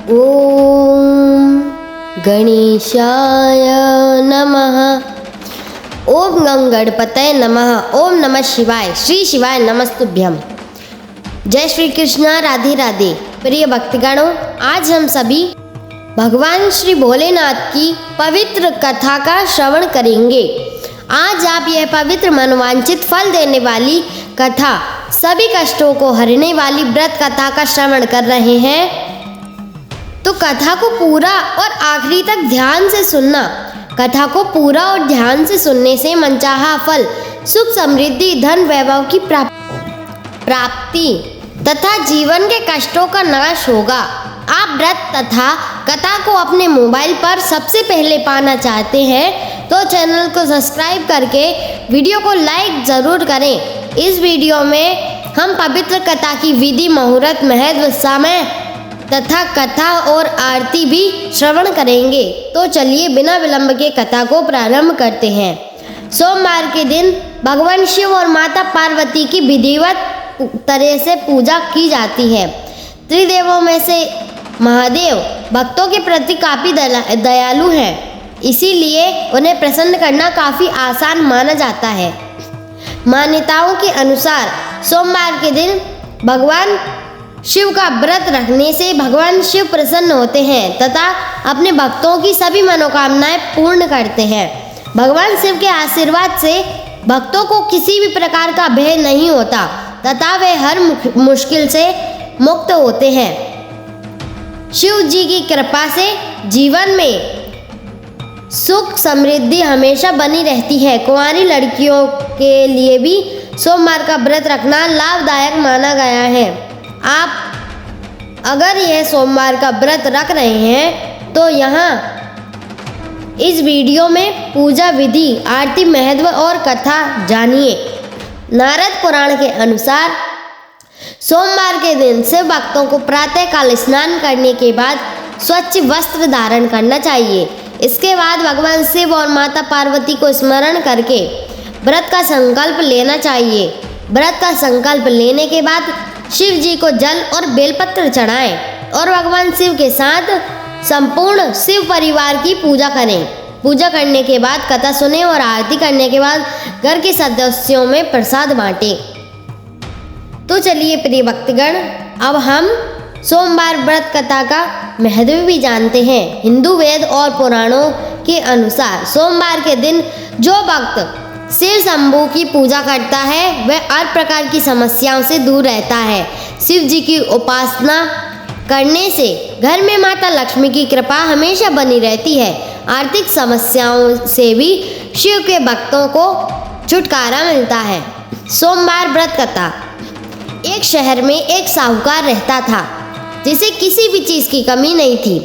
ओम गणेशाय नमः। ओम गं गणपतये नमः। ओम नमः शिवाय। श्री शिवाय नमस्तुभ्यम। जय श्री कृष्ण। राधे राधे। प्रिय भक्तगणों, आज हम सभी भगवान श्री भोलेनाथ की पवित्र कथा का श्रवण करेंगे। आज आप यह पवित्र मनोवांछित फल देने वाली कथा, सभी कष्टों को हरने वाली व्रत कथा का श्रवण कर रहे हैं, तो कथा को पूरा और आखिरी तक ध्यान से सुनना। कथा को पूरा और ध्यान से सुनने से मनचाहा फल, सुख समृद्धि, धन वैभव की प्राप्ति तथा जीवन के कष्टों का नाश होगा। आप व्रत तथा कथा को अपने मोबाइल पर सबसे पहले पाना चाहते हैं तो चैनल को सब्सक्राइब करके वीडियो को लाइक ज़रूर करें। इस वीडियो में हम पवित्र कथा की विधि, मुहूर्त, महत्व, समय तथा कथा और आरती भी श्रवण करेंगे। तो चलिए बिना विलंब के कथा को प्रारंभ करते हैं। सोमवार के दिन भगवान शिव और माता पार्वती की विधिवत तरह से पूजा की जाती है। त्रिदेवों में से महादेव भक्तों के प्रति काफ़ी दयालु हैं, इसीलिए उन्हें प्रसन्न करना काफ़ी आसान माना जाता है। मान्यताओं के अनुसार सोमवार के दिन भगवान शिव का व्रत रखने से भगवान शिव प्रसन्न होते हैं तथा अपने भक्तों की सभी मनोकामनाएं पूर्ण करते हैं। भगवान शिव के आशीर्वाद से भक्तों को किसी भी प्रकार का भय नहीं होता तथा वे हर मुश्किल से मुक्त होते हैं। शिव जी की कृपा से जीवन में सुख समृद्धि हमेशा बनी रहती है। कुंवारी लड़कियों के लिए भी सोमवार का व्रत रखना लाभदायक माना गया है। आप अगर यह सोमवार का व्रत रख रहे हैं तो यहाँ इस वीडियो में पूजा विधि, आरती, महत्व और कथा जानिए। नारद पुराण के अनुसार सोमवार के दिन शिव भक्तों को प्रातःकाल स्नान करने के बाद स्वच्छ वस्त्र धारण करना चाहिए। इसके बाद भगवान शिव और माता पार्वती को स्मरण करके व्रत का संकल्प लेना चाहिए। व्रत का संकल्प लेने के बाद शिव जी को जल और बेलपत्र चढ़ाएं और भगवान शिव के साथ संपूर्ण शिव परिवार की पूजा करें। पूजा करने के बाद कथा सुने और आरती करने के बाद घर के सदस्यों में प्रसाद बांटें। तो चलिए प्रिय भक्तगण, अब हम सोमवार व्रत कथा का महत्व भी जानते हैं। हिंदू वेद और पुराणों के अनुसार सोमवार के दिन जो भक्त शिव शंभू की पूजा करता है वह हर प्रकार की समस्याओं से दूर रहता है। शिव जी की उपासना करने से घर में माता लक्ष्मी की कृपा हमेशा बनी रहती है। आर्थिक समस्याओं से भी शिव के भक्तों को छुटकारा मिलता है। सोमवार व्रत कथा। एक शहर में एक साहूकार रहता था जिसे किसी भी चीज़ की कमी नहीं थी।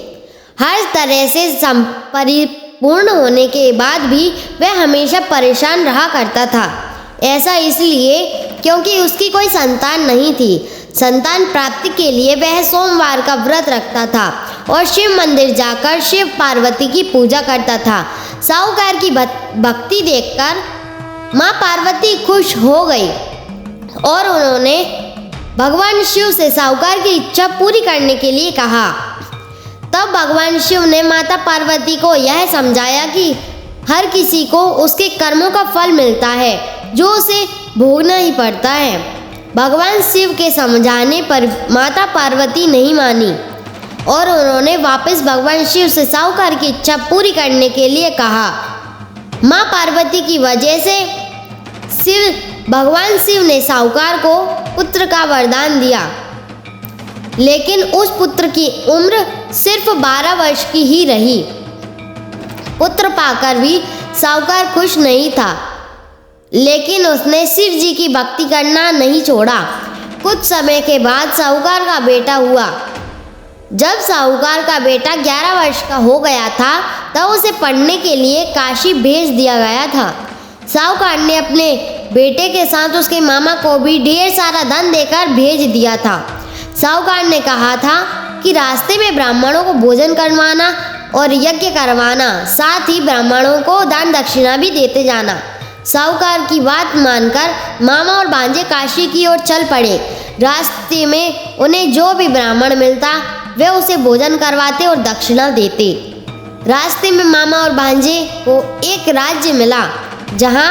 हर तरह से परिपूर्ण होने के बाद भी वह हमेशा परेशान रहा करता था। ऐसा इसलिए क्योंकि उसकी कोई संतान नहीं थी। संतान प्राप्ति के लिए वह सोमवार का व्रत रखता था और शिव मंदिर जाकर शिव पार्वती की पूजा करता था। साहूकार की भक्ति देखकर माँ पार्वती खुश हो गई और उन्होंने भगवान शिव से साहूकार की इच्छा पूरी करने के लिए कहा। तब भगवान शिव ने माता पार्वती को यह समझाया कि हर किसी को उसके कर्मों का फल मिलता है जो उसे भोगना ही पड़ता है। भगवान शिव के समझाने पर माता पार्वती नहीं मानी और उन्होंने वापस भगवान शिव से साहूकार की इच्छा पूरी करने के लिए कहा। माँ पार्वती की वजह से भगवान शिव ने साहूकार को पुत्र का वरदान दिया, लेकिन उस पुत्र की उम्र सिर्फ 12 वर्ष की ही रही। पुत्र पाकर भी साहूकार खुश नहीं था, लेकिन उसने शिव जी की भक्ति करना नहीं छोड़ा। कुछ समय के बाद साहूकार का बेटा हुआ। जब साहूकार का बेटा 11 वर्ष का हो गया था तब उसे पढ़ने के लिए काशी भेज दिया गया था। साहूकार ने अपने बेटे के साथ उसके मामा को भी ढेर सारा धन देकर भेज दिया था। साहूकार ने कहा था कि रास्ते में ब्राह्मणों को भोजन करवाना और यज्ञ करवाना, साथ ही ब्राह्मणों को दान दक्षिणा भी देते जाना। साहूकार की बात मानकर मामा और भांजे काशी की ओर चल पड़े। रास्ते में उन्हें जो भी ब्राह्मण मिलता वे उसे भोजन करवाते और दक्षिणा देते। रास्ते में मामा और भांजे को एक राज्य मिला जहाँ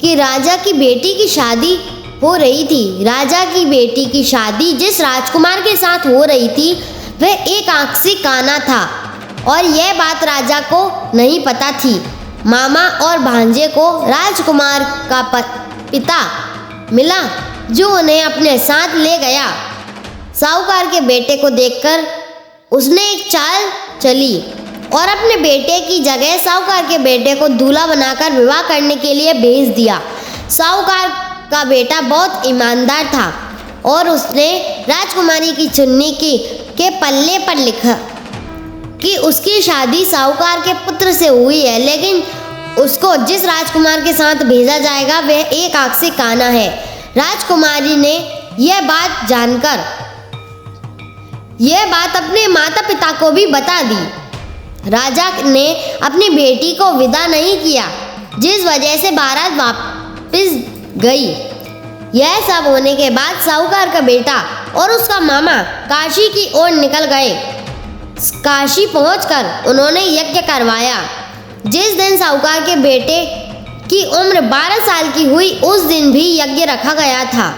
कि राजा की बेटी की शादी हो रही थी। राजा की बेटी की शादी जिस राजकुमार के साथ हो रही थी वह एक आंख से काना था और यह बात राजा को नहीं पता थी। मामा और भांजे को राजकुमार का पिता मिला जो उन्हें अपने साथ ले गया। साहूकार के बेटे को देखकर उसने एक चाल चली और अपने बेटे की जगह साहूकार के बेटे को दूल्हा बनाकर विवाह करने के लिए भेज दिया। साहूकार का बेटा बहुत ईमानदार था और उसने राजकुमारी की चुन्नी के पल्ले पर लिखा कि उसकी शादी साहूकार के पुत्र से हुई है, लेकिन उसको जिस राजकुमार के साथ भेजा जाएगा वह एक आंख से काना है। राजकुमारी ने यह बात जानकर यह बात अपने माता पिता को भी बता दी। राजा ने अपनी बेटी को विदा नहीं किया, जिस वजह से बारात वापस गई। यह सब होने के बाद साहूकार का बेटा और उसका मामा काशी की ओर निकल गए। काशी पहुंचकर उन्होंने यज्ञ करवाया। जिस दिन साहूकार के बेटे की उम्र 12 साल की हुई उस दिन भी यज्ञ रखा गया था।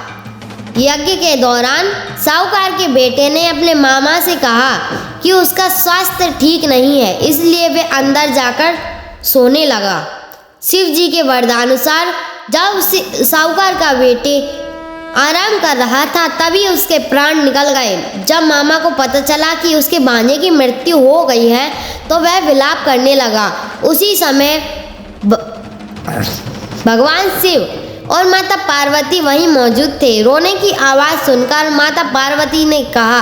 यज्ञ के दौरान साहूकार के बेटे ने अपने मामा से कहा कि उसका स्वास्थ्य ठीक नहीं है, इसलिए वे अंदर जाकर सोने लगा। शिव जी के वरदानुसार जब साहूकार का बेटे आराम कर रहा था तभी उसके प्राण निकल गए। जब मामा को पता चला कि उसके भांजे की मृत्यु हो गई है तो वह विलाप करने लगा। उसी समय भगवान शिव और माता पार्वती वहीं मौजूद थे। रोने की आवाज़ सुनकर माता पार्वती ने कहा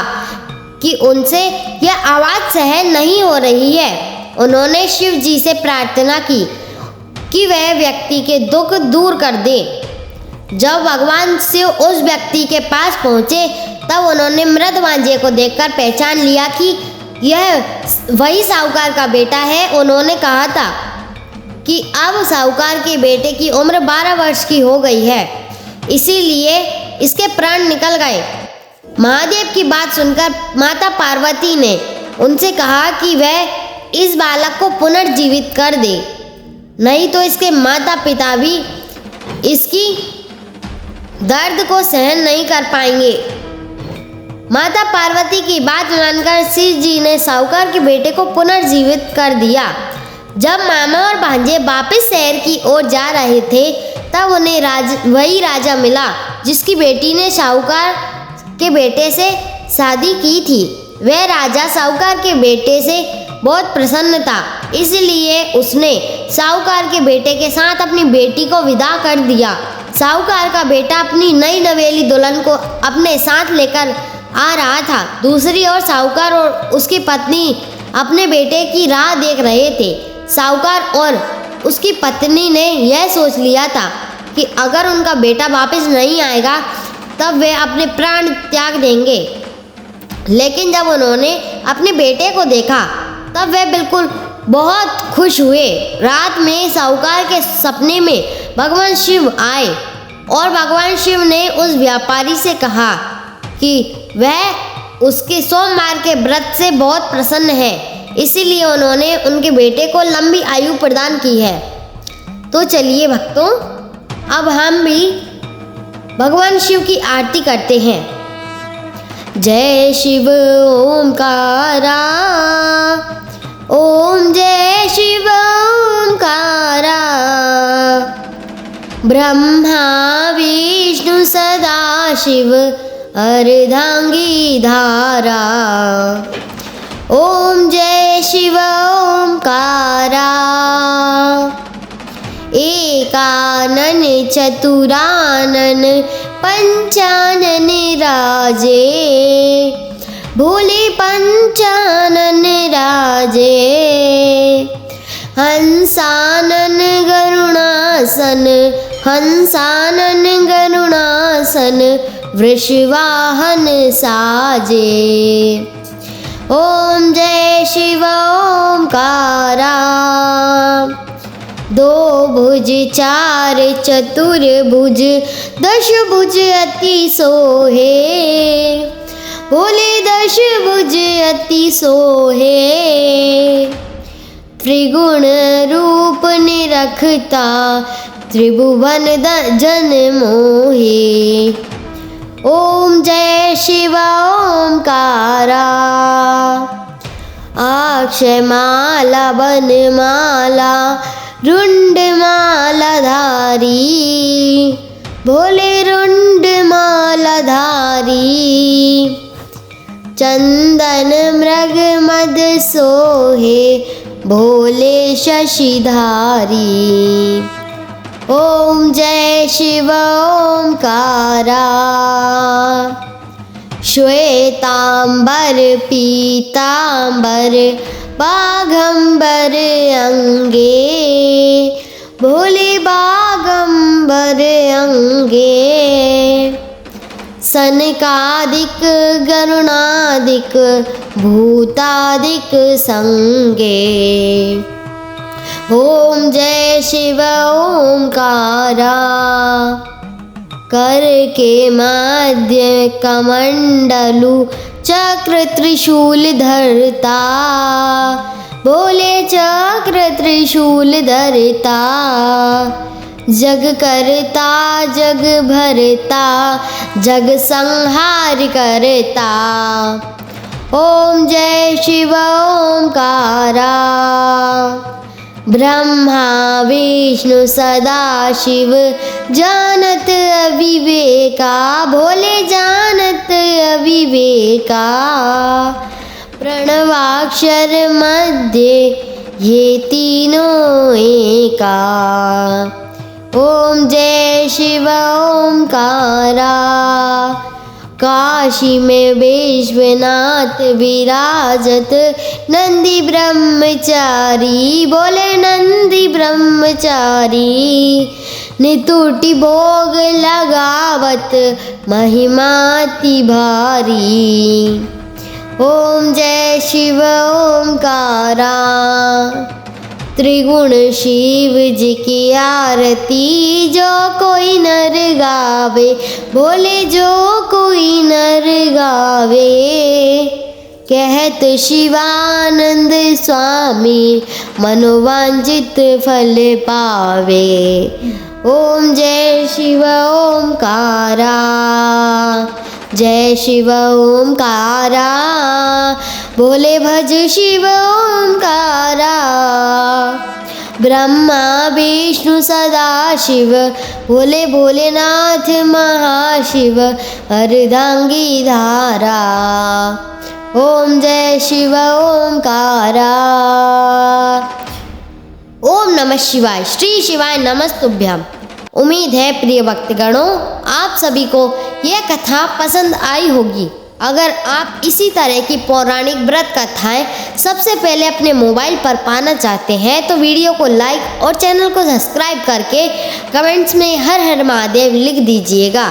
कि उनसे यह आवाज़ सहन नहीं हो रही है। उन्होंने शिव जी से प्रार्थना की कि वह व्यक्ति के दुख दूर कर दे। जब भगवान शिव उस व्यक्ति के पास पहुँचे तब उन्होंने मृत भांजे को देखकर पहचान लिया कि यह वही साहूकार का बेटा है। उन्होंने कहा था कि अब साहूकार के बेटे की उम्र 12 वर्ष की हो गई है, इसीलिए इसके प्राण निकल गए। महादेव की बात सुनकर माता पार्वती ने उनसे कहा कि वह इस बालक को पुनर्जीवित कर दे, नहीं तो इसके माता पिता भी इसकी दर्द को सहन नहीं कर पाएंगे। माता पार्वती की बात मानकर शिव जी ने साहूकार के बेटे को पुनर्जीवित कर दिया। जब मामा और भांजे वापस शहर की ओर जा रहे थे तब उन्हें वही राजा मिला जिसकी बेटी ने साहूकार के बेटे से शादी की थी। वह राजा साहूकार के बेटे से बहुत प्रसन्न था, इसलिए उसने साहूकार के बेटे के साथ अपनी बेटी को विदा कर दिया। साहूकार का बेटा अपनी नई नवेली दुल्हन को अपने साथ लेकर आ रहा था। दूसरी ओर साहूकार और उसकी पत्नी अपने बेटे की राह देख रहे थे। साहूकार और उसकी पत्नी ने यह सोच लिया था कि अगर उनका बेटा वापस नहीं आएगा तब वे अपने प्राण त्याग देंगे, लेकिन जब उन्होंने अपने बेटे को देखा तब वे बिल्कुल बहुत खुश हुए। रात में साहूकार के सपने में भगवान शिव आए और भगवान शिव ने उस व्यापारी से कहा कि वह उसके सोमवार के व्रत से बहुत प्रसन्न है, इसीलिए उन्होंने उनके बेटे को लंबी आयु प्रदान की है। तो चलिए भक्तों, अब हम भी भगवान शिव की आरती करते हैं। जय शिव ओमकारा, ओम जय शिव ओमकारा, ब्रह्मा विष्णु सदा शिव अर्धांगी धारा। ओम जय शिव ओमकारा, एकानन चतुरानन पंचानन राजे, भोले पंचानन राजे। हंसानन गरुणासन, हंसानन गरुणासन, वृषवाहन साजे। ओम जय शिव ओमकारा, दो भुज चार चतुर्भुज, दश भुज अति सोहे, भोले दश भुज अति सोहे, त्रिगुण रूप निरखता त्रिभुवन जन मोहे। ओम जय शिव ओमकारा, अक्षय माला बनमाला रुंड माला धारी, भोले रुंड माला धारी। चंदन मृग मद सोहे, भोले शशिधारी। ओम जय शिव ओमकारा, श्वेतांबर पीतांबर बाघंबर अंगे, भोले बाघंबर अंगे। सनकादिक गरुणादिक भूतादिक संगे। ओम जय शिव ओमकारा, कर के मध्य कमंडलु चक्र त्रिशूल धरता, भोले चक्र त्रिशूल धरता। जग करता जग भरता, जग संहार करता। ओम जय शिव ओमकारा, ब्रह्मा विष्णु सदा शिव जानत अविवेका, भोले जानत अविवेका। प्रणवाक्षर मध्य ये तीनों एका। ओम जय शिव ओमकारा, काशी में विश्वनाथ विराजत नंदी ब्रह्मचारी, बोले नंदी ब्रह्मचारी। नितुटी भोग लगावत महिमाति भारी। ओम जय शिव ओमकारा, त्रिगुण शिव जी की आरती जो कोई नर गावे, बोले जो कोई नर गावे। कहत शिवानंद स्वामी मनोवांछित फल पावे। ओम जय शिव ओमकारा, जय शिव ओमकारा, बोले भज शिव ओमकारा। ब्रह्मा विष्णु सदा शिव, बोले भोलेनाथ महाशिव अर्धांगी धारा। ओम जय शिव ओमकारा। ओम नमः शिवाय, श्री शिवाय नमस्तुभ्यम। उम्मीद है प्रिय भक्तगणों आप सभी को यह कथा पसंद आई होगी। अगर आप इसी तरह की पौराणिक व्रत कथाएं सबसे पहले अपने मोबाइल पर पाना चाहते हैं तो वीडियो को लाइक और चैनल को सब्सक्राइब करके कमेंट्स में हर हर महादेव लिख दीजिएगा।